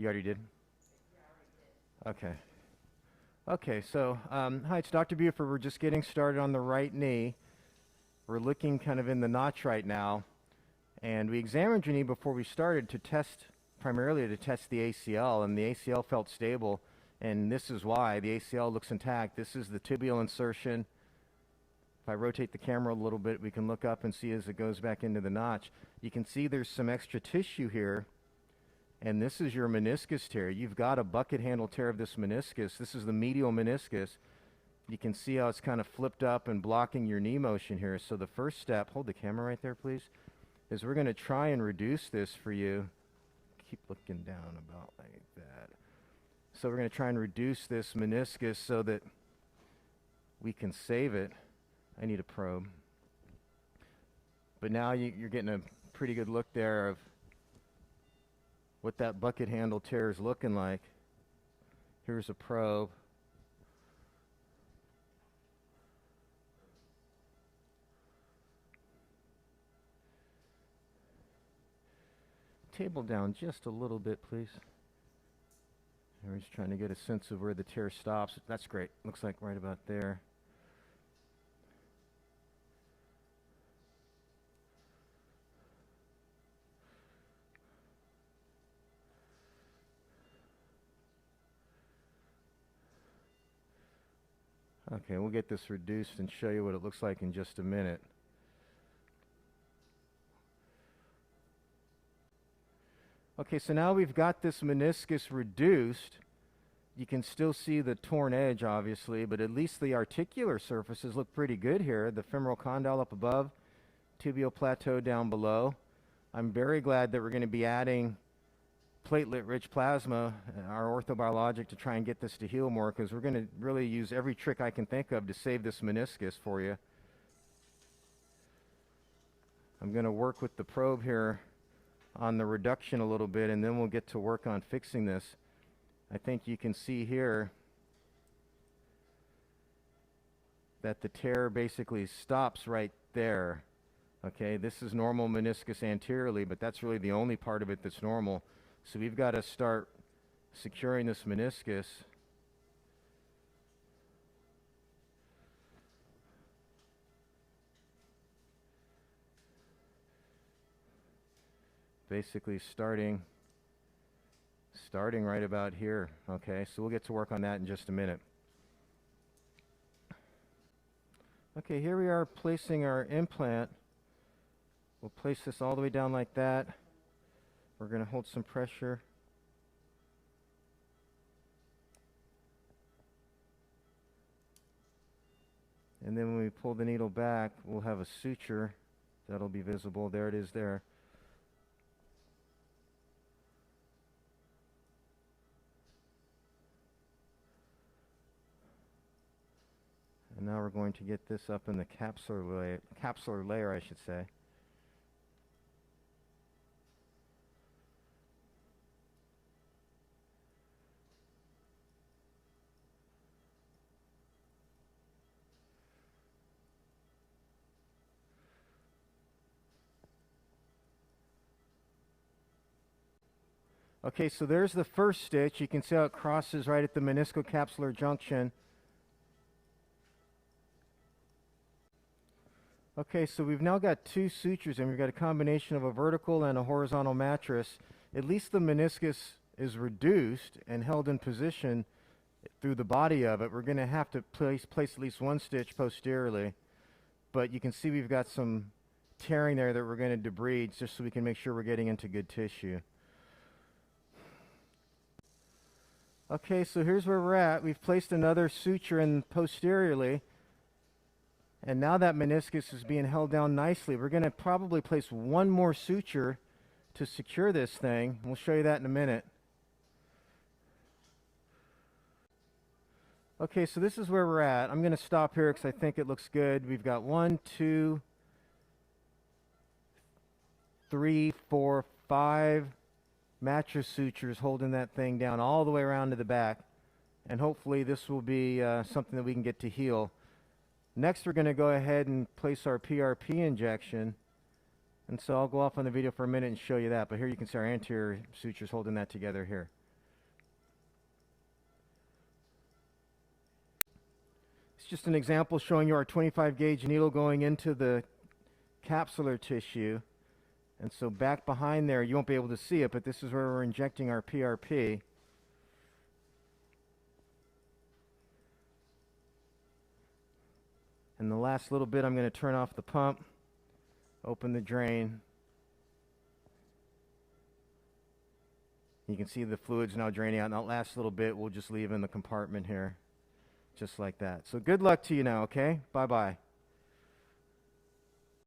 You already did? Okay. Okay, so hi, it's Dr. Buford. We're just getting started on the right knee. We're looking kind of in the notch right now. And we examined your knee before we started to test, primarily to test the ACL, and the ACL felt stable. And this is why the ACL looks intact. This is the tibial insertion. If I rotate the camera a little bit, we can look up and see as it goes back into the notch. You can see there's some extra tissue here. And this is your meniscus tear. You've got a bucket handle tear of this meniscus. This is the medial meniscus. You can see how it's kind of flipped up and blocking your knee motion here. So the first step, hold the camera right there, please, is we're going to try and reduce this for you. Keep looking down about like that. So we're going to try and reduce this meniscus so that we can save it. I need a probe. But now you're getting a pretty good look there of what that bucket handle tear is looking like. Here's a probe. Table down just a little bit, please. And we're just trying to get a sense of where the tear stops. That's great. Looks like right about there. Okay, we'll get this reduced and show you what it looks like in just a minute. Okay, so now we've got this meniscus reduced. You can still see the torn edge, obviously, but at least the articular surfaces look pretty good here. The femoral condyle up above, tibial plateau down below. I'm very glad that we're going to be adding platelet-rich plasma, our orthobiologic, to try and get this to heal more, because we're going to really use every trick I can think of to save this meniscus for you. I'm going to work with the probe here on the reduction a little bit, and then we'll get to work on fixing this. I think you can see here that the tear basically stops right there. Okay, this is normal meniscus anteriorly, but that's really the only part of it that's normal. So we've got to start securing this meniscus. Basically starting right about here. Okay, so we'll get to work on that in just a minute. Okay, here we are placing our implant. We'll place this all the way down like that. We're going to hold some pressure. And then when we pull the needle back, we'll have a suture that'll be visible. There it is there. And now we're going to get this up in the capsular layer, I should say. Okay, so there's the first stitch. You can see how it crosses right at the meniscocapsular junction. Okay, so we've now got two sutures, and we've got a combination of a vertical and a horizontal mattress. At least the meniscus is reduced and held in position through the body of it. We're going to have to place at least one stitch posteriorly, but you can see we've got some tearing there that we're going to debride just so we can make sure we're getting into good tissue. Okay, so here's where we're at. We've placed another suture in posteriorly, and now that meniscus is being held down nicely. We're going to probably place one more suture to secure this thing. We'll show you that in a minute. Okay, so this is where we're at. I'm going to stop here because I think it looks good. We've got 1, 2, 3, 4, 5 mattress sutures holding that thing down all the way around to the back, and hopefully this will be something that we can get to heal. Next, we're going to go ahead and place our PRP injection, and so I'll go off on the video for a minute and show you that, but here you can see our anterior sutures holding that together here. It's just an example showing you our 25 gauge needle going into the capsular tissue. And so back behind there, you won't be able to see it, but this is where we're injecting our PRP. And the last little bit, I'm going to turn off the pump, open the drain. You can see the fluid's now draining out. And that last little bit we'll just leave in the compartment here, just like that. So good luck to you now, okay? Bye-bye.